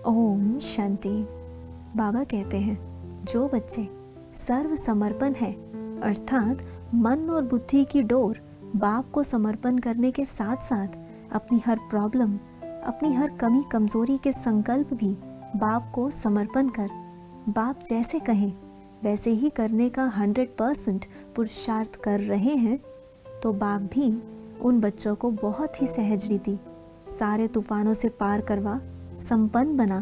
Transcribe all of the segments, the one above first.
ओम शांति। बाबा कहते हैं जो बच्चे सर्व समर्पण है अर्थात मन और बुद्धि की डोर बाप को समर्पण करने के साथ साथ अपनी हर प्रॉब्लम, अपनी हर कमी कमजोरी के संकल्प भी बाप को समर्पण कर बाप जैसे कहें वैसे ही करने का 100% पुरुषार्थ कर रहे हैं, तो बाप भी उन बच्चों को बहुत ही सहज रीति सारे तूफानों से पार करवा संपन्न बना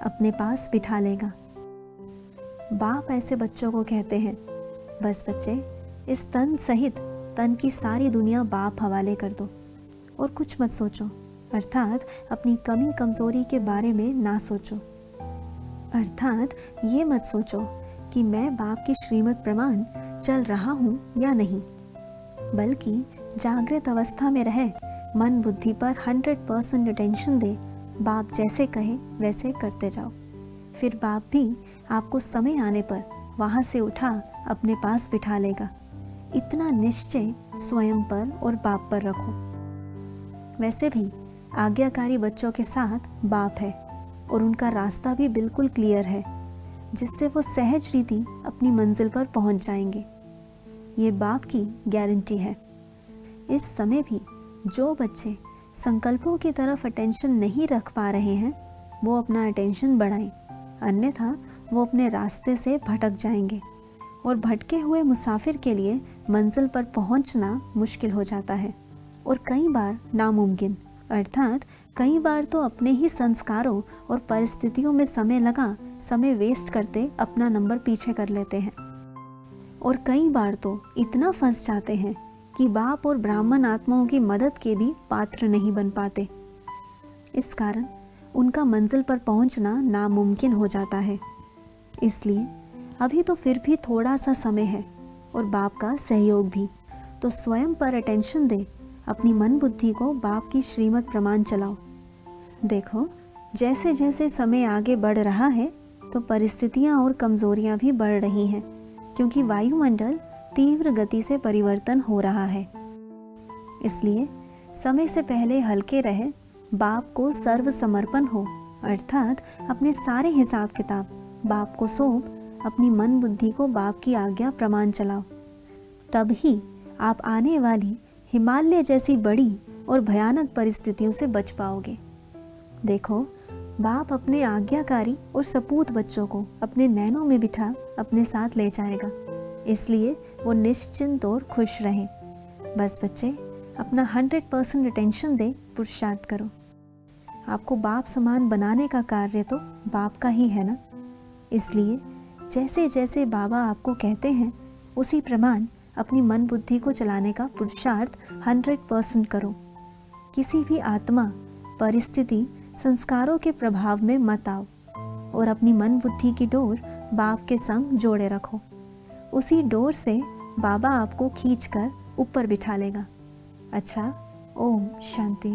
अपने पास बिठा लेगा। बाप ऐसे बच्चों को कहते हैं, बस बच्चे इस तन सहित तन की सारी दुनिया बाप हवाले कर दो और कुछ मत सोचो, अर्थात अपनी कमी कमजोरी के बारे में ना सोचो। अर्थात ये मत सोचो कि मैं बाप की श्रीमत प्रमाण चल रहा हूँ या नहीं, बल्कि जागृत अवस्था में रहे मन बुद्धि पर 100% अटेंशन दे, बाप जैसे कहे वैसे करते जाओ। फिर बाप भी आपको समय आने पर वहाँ से उठा अपने पास बिठा लेगा। इतना निश्चय स्वयं पर और बाप पर रखो। वैसे भी आज्ञाकारी बच्चों के साथ बाप है और उनका रास्ता भी बिल्कुल क्लियर है, जिससे वो सहज रीति अपनी मंजिल पर पहुंच जाएंगे। ये बाप की गारंटी है। इस समय भी जो बच्चे संकल्पों की तरफ अटेंशन नहीं रख पा रहे हैं, वो अपना अटेंशन बढ़ाएं, अन्यथा वो अपने रास्ते से भटक जाएंगे और भटके हुए मुसाफिर के लिए मंजिल पर पहुंचना मुश्किल हो जाता है और कई बार नामुमकिन। अर्थात कई बार तो अपने ही संस्कारों और परिस्थितियों में समय वेस्ट करते अपना नंबर पीछे कर लेते हैं, और कई बार तो इतना फंस जाते हैं कि बाप और ब्राह्मण आत्माओं की मदद के भी पात्र नहीं बन पाते। इस कारण उनका मंजिल पर पहुंचना नामुमकिन हो जाता है। इसलिए अभी तो फिर भी थोड़ा सा समय है और बाप का सहयोग भी, तो स्वयं पर अटेंशन दे, अपनी मन बुद्धि को बाप की श्रीमत प्रमाण चलाओ। देखो जैसे जैसे समय आगे बढ़ रहा है तो परिस्थितियां और कमजोरियां भी बढ़ रही हैं, क्योंकि वायुमंडल तीव्र गति से परिवर्तन हो रहा है। इसलिए समय से पहले हल्के रहे, बाप को सर्व समर्पण हो, अर्थात अपने सारे हिसाब किताब बाप को सौंप अपनी मन बुद्धि को बाप की आज्ञा प्रमाण चलाओ। तब ही आप आने वाली हिमालय जैसी बड़ी और भयानक परिस्थितियों से बच पाओगे। देखो बाप अपने आज्ञाकारी और सपूत बच्चों को अपने नैनों में बिठा अपने साथ ले जाएगा, इसलिए वो निश्चिंत और खुश रहें। बस बच्चे अपना 100% अटेंशन दे, पुरुषार्थ करो। आपको बाप समान बनाने का कार्य तो बाप का ही है ना। इसलिए जैसे जैसे बाबा आपको कहते हैं उसी प्रमाण अपनी मन बुद्धि को चलाने का पुरुषार्थ 100% करो। किसी भी आत्मा, परिस्थिति, संस्कारों के प्रभाव में मत आओ और अपनी मन बुद्धि की डोर बाप के संग जोड़े रखो। उसी डोर से बाबा आपको खींचकर ऊपर बिठा लेगा। अच्छा, ओम शांति।